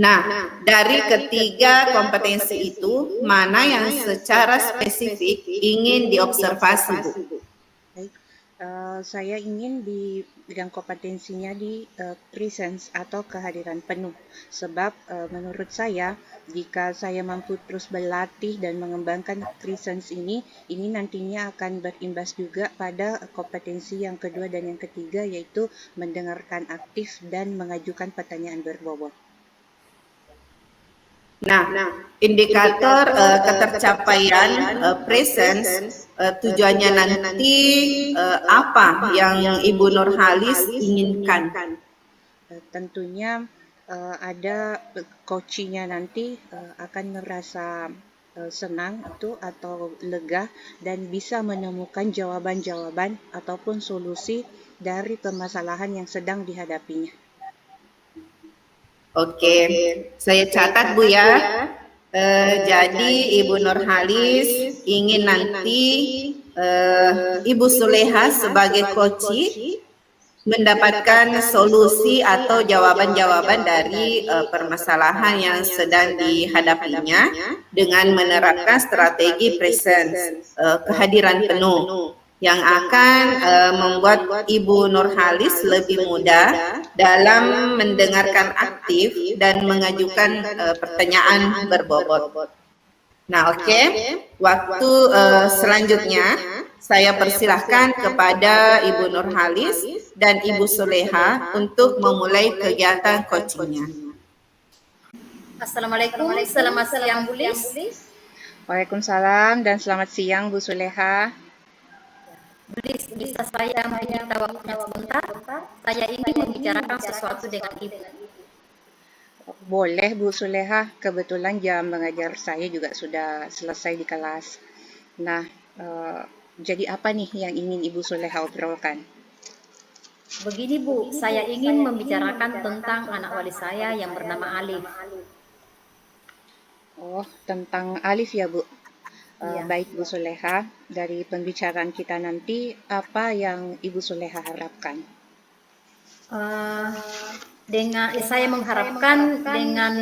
Nah, dari ketiga kompetensi itu, mana yang secara spesifik ingin diobservasi, Bu? Baik, saya ingin di bidang kompetensinya di presence atau kehadiran penuh. Sebab menurut saya, jika saya mampu terus berlatih dan mengembangkan presence ini nantinya akan berimbas juga pada kompetensi yang kedua dan yang ketiga, yaitu mendengarkan aktif dan mengajukan pertanyaan berbobot. Nah, indikator ketercapaian presence tujuannya nanti apa yang Ibu Nurhalis inginkan? Tentunya ada coachingnya nanti akan merasa senang itu atau lega dan bisa menemukan jawaban-jawaban ataupun solusi dari permasalahan yang sedang dihadapinya. Oke, saya catat, Bu ya. Jadi Ibu Nurhalis ingin nanti Ibu Suleha sebagai coach mendapatkan solusi atau jawaban-jawaban dari permasalahan yang sedang dihadapinya dengan menerapkan strategi presence, kehadiran penuh, yang akan membuat Ibu Nurhalis lebih mudah dalam mendengarkan aktif dan mengajukan pertanyaan berbobot. Nah, oke. Waktu selanjutnya saya persilahkan kepada Ibu Nurhalis dan Ibu Suleha untuk memulai kegiatan coachingnya. Assalamualaikum, selamat siang Bu Lis. Waalaikumsalam dan selamat siang Bu Suleha. Bu Lis, bisa saya meminta waktunya sebentar? Saya ingin membicarakan sesuatu dengan Ibu. Boleh Bu Suleha, kebetulan jam mengajar saya juga sudah selesai di kelas. Nah, jadi apa nih yang ingin Ibu Suleha obrolkan? Begini Bu, saya ingin membicarakan tentang anak wali saya yang bernama Alif. Oh, tentang Alif ya Bu? Iya. Baik Bu Suleha, dari pembicaraan kita nanti, apa yang Ibu Suleha harapkan? Saya mengharapkan dengan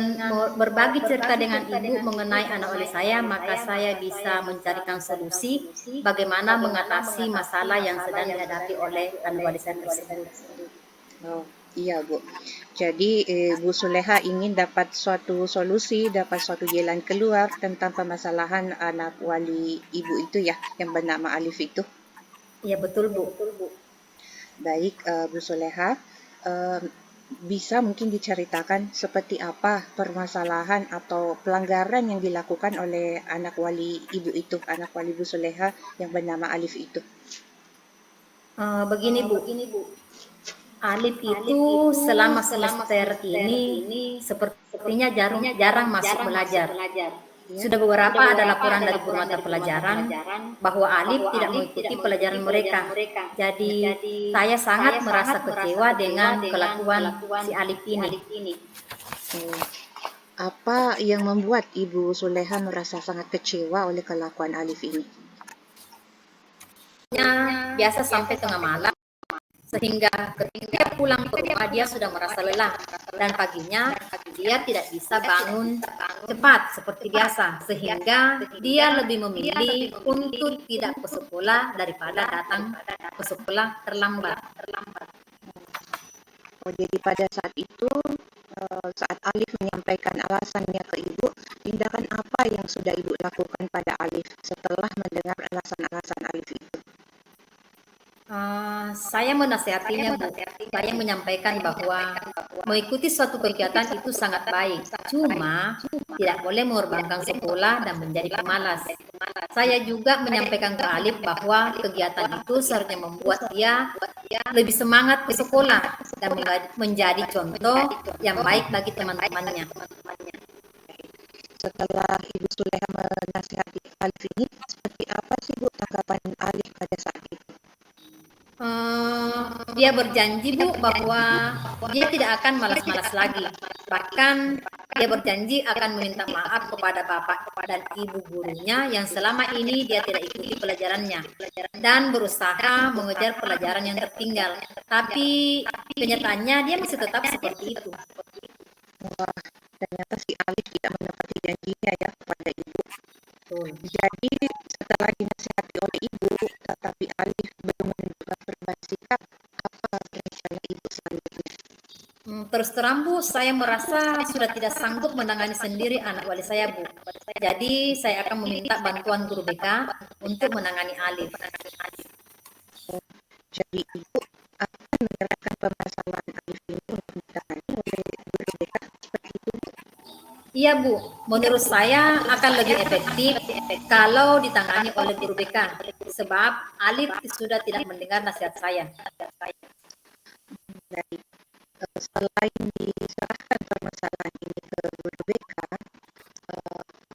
berbagi cerita dengan Ibu mengenai anak wali saya, maka saya bisa mencarikan solusi bagaimana mengatasi masalah yang sedang dihadapi oleh anak wali saya tersebut. Oh, iya Bu. Jadi Bu Suleha ingin dapat suatu solusi, dapat suatu jalan keluar tentang permasalahan anak wali Ibu itu ya, yang bernama Alif itu. Iya betul Bu. Baik Bu Suleha, bisa mungkin diceritakan seperti apa permasalahan atau pelanggaran yang dilakukan oleh anak wali Ibu itu, anak wali Bu Suleha yang bernama Alif itu. Begini Bu. Alif itu selama semester ini sepertinya jarang masuk belajar. Sudah beberapa ada laporan dari guru mata pelajaran bahwa Alif tidak mengikuti pelajaran mereka. Jadi saya sangat merasa kecewa dengan kelakuan si Alif ini. Oh, apa yang membuat Ibu Suleha merasa sangat kecewa oleh kelakuan Alif ini? Biasa sampai tengah malam, sehingga ketika pulang ke rumah dia sudah merasa lelah, dan paginya dia tidak bisa bangun cepat seperti biasa, sehingga dia lebih memilih untuk tidak ke sekolah daripada datang ke sekolah terlambat. Oh, jadi pada saat itu, saat Alif menyampaikan alasannya ke Ibu, tindakan apa yang sudah Ibu lakukan pada Alif setelah mendengar alasan-alasan Alif itu? Saya menasihatinya, Bu. Saya menyampaikan bahwa mengikuti suatu kegiatan itu sangat baik. Cuma tidak boleh mengorbankan sekolah dan menjadi pemalas. Saya juga menyampaikan ke Alif bahwa kegiatan itu seharusnya membuat dia lebih semangat ke sekolah dan menjadi contoh yang baik bagi teman-temannya. Setelah Ibu Suleha menasihati Alif ini, seperti apa sih Bu tanggapan Alif pada saat itu? Dia berjanji, Bu, bahwa dia tidak akan malas-malas lagi. Bahkan dia berjanji akan meminta maaf kepada bapak dan ibu gurunya yang selama ini dia tidak ikuti pelajarannya dan berusaha mengejar pelajaran yang tertinggal. Tapi kenyataannya dia masih tetap seperti itu. Wah, ternyata si Alif tidak menepati janjinya ya kepada Ibu. Betul. Jadi setelah dinasihati oleh Ibu, tetapi Alif belum menunjukkan perubahan sikap, apa rencana Ibu selanjutnya? Terus terang, Bu, saya merasa sudah tidak sanggup menangani sendiri anak wali saya, Bu. Jadi saya akan meminta bantuan guru BK untuk menangani Alif. Jadi Ibu akan menyerahkan permasalahan Alif ini untuk ditangani oleh guru BK seperti itu, Bu. Iya, Bu, menurut saya akan lebih efektif kalau ditangani oleh guru BK, sebab Alif sudah tidak mendengar nasihat saya. Dari selain diserahkan permasalahan ini ke guru BK,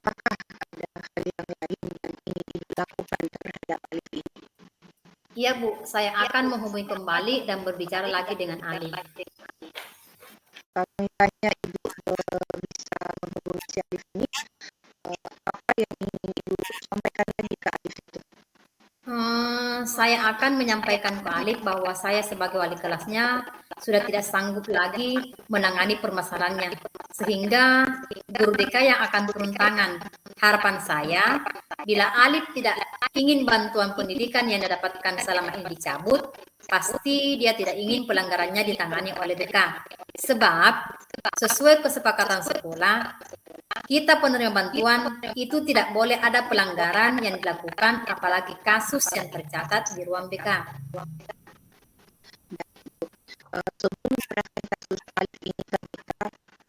apakah ada hal yang lain yang ingin Ibu lakukan terhadap Alif ini? Iya, Bu, saya akan menghubungi kembali dan berbicara lagi dengan Alif. Kalau misalnya Ibu bisa menghubungi si Alif ini, apa yang ingin Ibu sampaikan lagi ke Alif itu? Saya akan menyampaikan ke Alif bahwa saya sebagai wali kelasnya sudah tidak sanggup lagi menangani permasalahannya, sehingga guru BK yang akan turun tangan. Harapan saya, bila Alif tidak ingin bantuan pendidikan yang didapatkan selama ini dicabut, pasti dia tidak ingin pelanggarannya ditangani oleh BK. Sebab, sesuai kesepakatan sekolah, kita penerima bantuan itu tidak boleh ada pelanggaran yang dilakukan, apalagi kasus yang tercatat di ruang BK. Sebelum menyerahkan kasus Alif ini ke BK,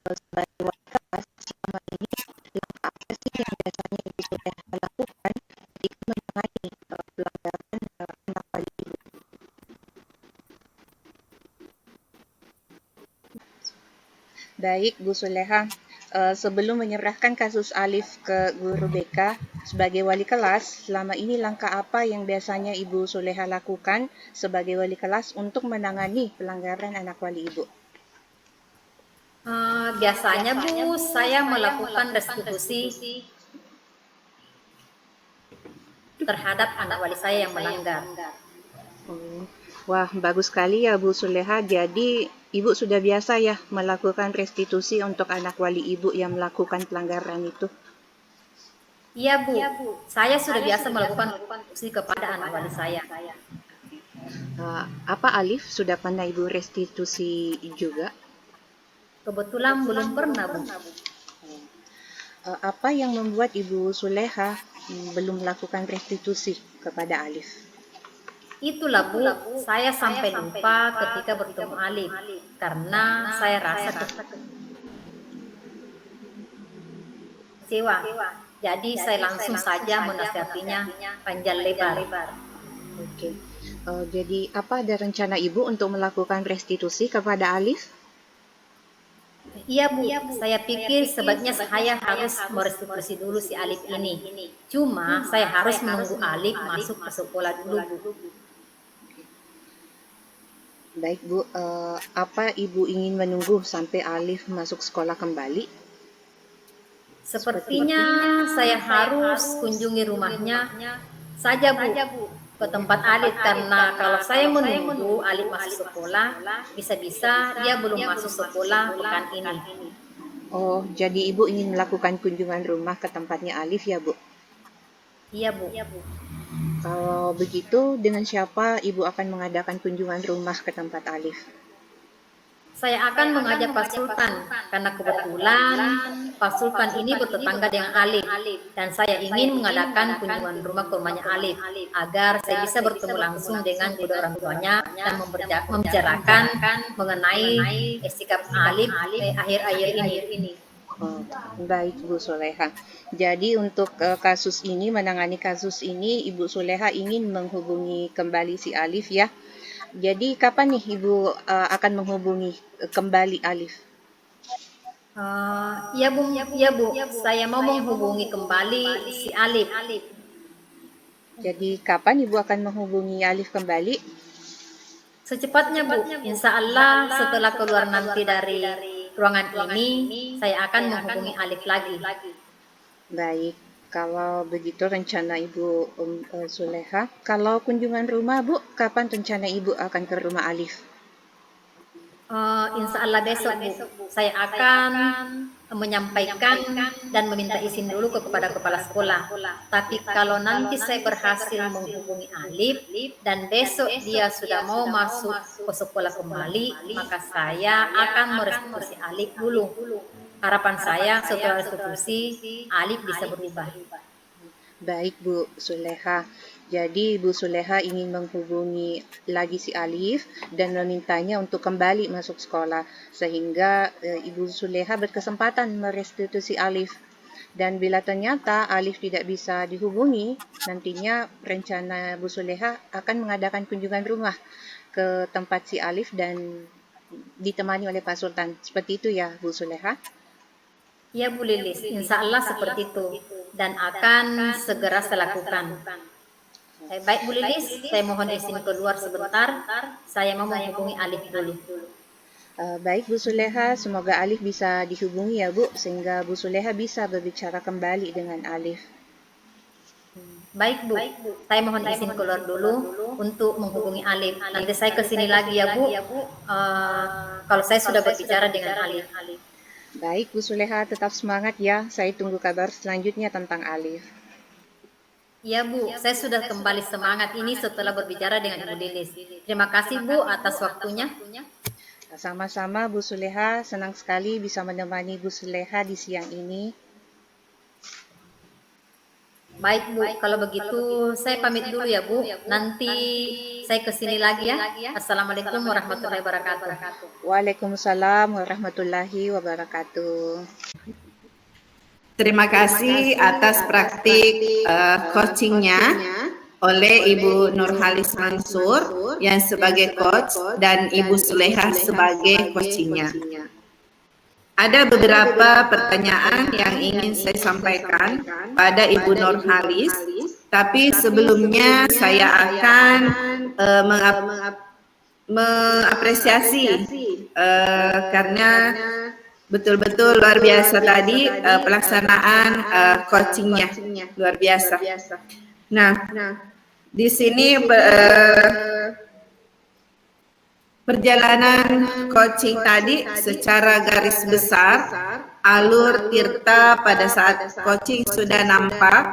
sebagai wali kelas, selama ini langkah apa sih yang biasanya Ibu sudah lakukan ketika menangani pelanggaran anak wali Ibu? Baik, Bu Suleha. Sebelum menyerahkan kasus Alif ke guru BK sebagai wali kelas, selama ini langkah apa yang biasanya Ibu Suleha lakukan sebagai wali kelas untuk menangani pelanggaran anak wali Ibu? Biasanya, Bu, saya melakukan restitusi terhadap anak wali saya yang melanggar. Oh, wah, bagus sekali ya Bu Suleha. Jadi Ibu sudah biasa ya melakukan restitusi untuk anak wali Ibu yang melakukan pelanggaran itu. Iya, Bu, saya sudah biasa melakukan restitusi kepada anak wali saya. Apa Alif sudah pernah Ibu restitusi juga? Kebetulan belum pernah, Bu. Apa yang membuat Ibu Suleha belum melakukan restitusi kepada Alif? Itulah, Bu, saya sampai lupa ketika bertemu Alif, karena saya rasa kecewa. Jadi saya langsung saja menasihatinya panjang lebar. Oke. Jadi apa ada rencana Ibu untuk melakukan restitusi kepada Alif? Iya Bu, saya pikir sebaiknya saya harus merestitusi dulu si Alif ini. Cuma saya harus menunggu Alif masuk ke sekolah dulu Bu. Baik Bu, apa Ibu ingin menunggu sampai Alif masuk sekolah kembali? Sepertinya saya harus kunjungi rumahnya saja Bu, ke tempat Alif, karena kalau saya menunggu Alif masuk sekolah, bisa-bisa dia belum masuk sekolah pekan ini. Oh, jadi Ibu ingin melakukan kunjungan rumah ke tempatnya Alif ya Bu? Iya Bu. Kalau begitu, dengan siapa Ibu akan mengadakan kunjungan rumah ke tempat Alif? Saya akan mengajak Pak Sultan, karena kebetulan Pak Sultan ini bertetangga dengan Alif, dan saya ingin mengadakan kunjungan rumah ke rumahnya Alif, agar saya bisa bertemu langsung dengan kedua orang tuanya dan membicarakan mengenai sikap Alif akhir-akhir ini. Oh, baik Bu Soleha. Jadi untuk kasus ini, menangani kasus ini, Ibu Soleha ingin menghubungi kembali si Alif ya. Jadi kapan nih Ibu akan menghubungi kembali Alif? Ya Bu, saya mau menghubungi kembali si Alif. Jadi kapan Ibu akan menghubungi Alif kembali? Secepatnya Bu, insya Allah setelah keluar nanti dari ruangan ini, saya akan menghubungi Alif lagi. Baik, kalau begitu rencana Ibu Soleha. Kalau kunjungan rumah Bu, kapan rencana Ibu akan ke rumah Alif? Insya Allah besok Bu, saya akan menyampaikan dan meminta izin dulu kepada kepala sekolah. Tapi kalau nanti saya berhasil menghubungi Alif dan besok dia sudah mau masuk ke sekolah kembali, maka saya akan merestitusi Alif dulu. Harapan saya setelah restitusi Alif bisa berubah. Baik Bu Soleha. Jadi Bu Soleha ingin menghubungi lagi si Alif dan memintanya untuk kembali masuk sekolah sehingga Ibu Soleha berkesempatan merestitusi Alif. Dan bila ternyata Alif tidak bisa dihubungi, nantinya rencana Bu Soleha akan mengadakan kunjungan rumah ke tempat si Alif dan ditemani oleh Pak Sultan. Seperti itu ya Bu Soleha? Ya Bu Lilis, insya Allah seperti itu dan akan segera saya lakukan. Baik Bu Lilis, saya mohon izin keluar sebentar. Saya mau menghubungi Alif dulu. Baik Bu Soleha, semoga Alif bisa dihubungi ya Bu, sehingga Bu Soleha bisa berbicara kembali dengan Alif. Baik Bu, saya mohon izin keluar dulu untuk menghubungi Alif. Nanti saya kesini lagi ya Bu, kalau saya sudah berbicara dengan Alif. Baik Bu Soleha, tetap semangat ya, saya tunggu kabar selanjutnya tentang Alif. Ya Bu, saya sudah kembali semangat ini setelah berbicara dengan Ibu Lilis. Terima kasih Bu atas waktunya. Sama-sama Bu Soleha, senang sekali bisa menemani Bu Soleha di siang ini. Baik Bu, kalau begitu saya pamit dulu ya Bu. Nanti saya kesini lagi ya. Assalamualaikum warahmatullahi wabarakatuh. Waalaikumsalam warahmatullahi wabarakatuh. Terima kasih atas praktik coachingnya oleh Ibu Nurhalis Mansur yang sebagai coach dan Ibu Soleha sebagai coachingnya. Ada beberapa pertanyaan yang ingin saya sampaikan pada Ibu Nurhalis, tapi sebelumnya saya akan mengapresiasi karena betul-betul luar biasa tadi pelaksanaan coachingnya luar biasa. Nah, di sini perjalanan coaching tadi secara garis besar alur Tirta pada saat coaching sudah nampak,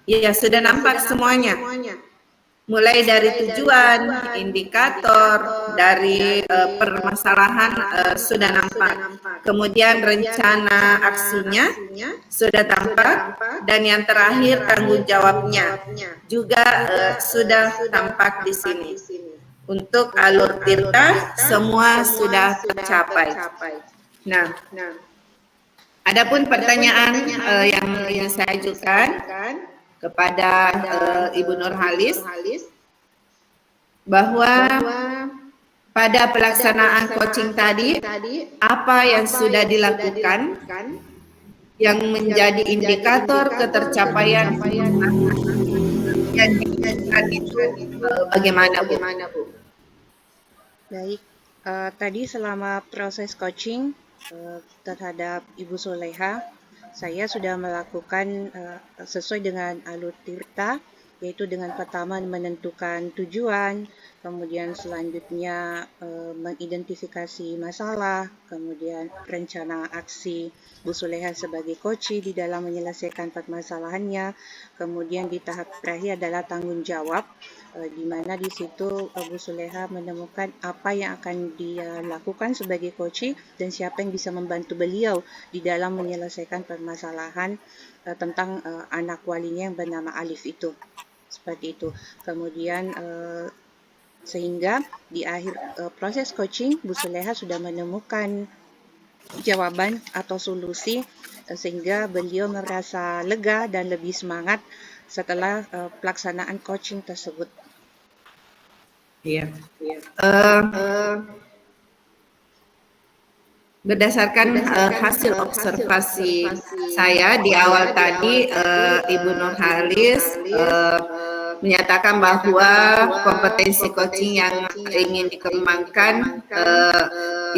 ya sudah nampak semuanya. Mulai dari tujuan, indikator, dari permasalahan sudah nampak. Kemudian rencana aksinya sudah tampak dan yang terakhir tanggung jawabnya juga sudah tampak di sini. Untuk alur Tirta semua sudah tercapai. Nah, adapun pertanyaan yang saya ajukan, kepada Ibu Nurhalis bahwa pada pelaksanaan coaching tadi, apa yang sudah dilakukan yang menjadi indikator ketercapaian yang dilakukan itu bagaimana, Bu? Baik, tadi selama proses coaching terhadap Ibu Soleha, saya sudah melakukan sesuai dengan alur tirta, yaitu dengan pertama menentukan tujuan, kemudian selanjutnya mengidentifikasi masalah, kemudian rencana aksi Bu Soleha sebagai coach di dalam menyelesaikan permasalahannya, kemudian di tahap terakhir adalah tanggung jawab, di mana di situ Bu Soleha menemukan apa yang akan dia lakukan sebagai coach dan siapa yang bisa membantu beliau di dalam menyelesaikan permasalahan tentang anak walinya yang bernama Alif itu. Seperti itu. Kemudian sehingga di akhir proses coaching Bu Soleha sudah menemukan jawaban atau solusi sehingga beliau merasa lega dan lebih semangat setelah pelaksanaan coaching tersebut. Iya. Berdasarkan hasil observasi saya di awal tadi, Ibu Nurhalis menyatakan bahwa kompetensi coaching yang ingin dikembangkan,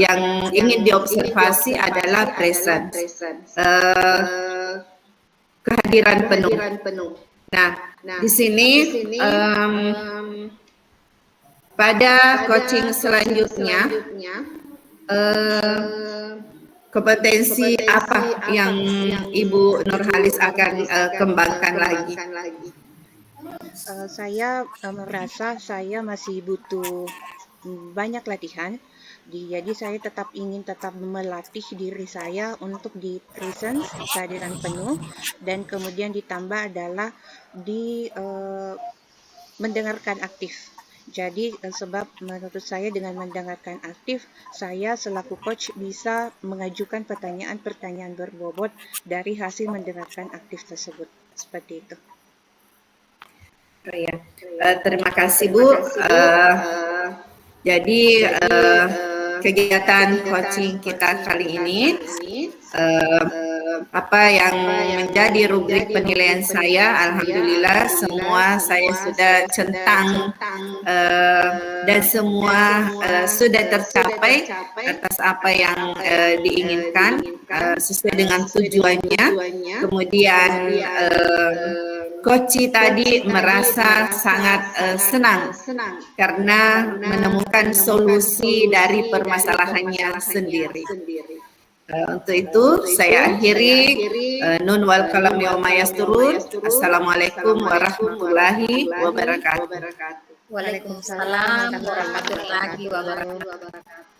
yang ingin diobservasi adalah presence, kehadiran penuh. Nah, di sini pada coaching selanjutnya, kompetensi apa yang Ibu Nurhalis akan kembangkan lagi? Saya merasa saya masih butuh banyak latihan. Jadi saya ingin tetap melatih diri saya untuk di presence, kehadiran penuh, dan kemudian ditambah adalah di mendengarkan aktif. Jadi sebab menurut saya dengan mendengarkan aktif, saya selaku coach bisa mengajukan pertanyaan-pertanyaan berbobot dari hasil mendengarkan aktif tersebut. Seperti itu. Ya. Terima kasih, Bu. Jadi kegiatan coaching kita kali ini, apa yang menjadi rubrik penilaian saya, alhamdulillah semua saya sudah centang dan semua sudah tercapai atas apa yang diinginkan sesuai dengan tujuannya. Kemudian Koci tadi merasa sangat senang karena menemukan solusi dari permasalahannya sendiri. Untuk itu saya akhiri nun wal kalam yauma yasturun. Assalamualaikum warahmatullahi wabarakatuh. Waalaikumsalam warahmatullahi wabarakatuh.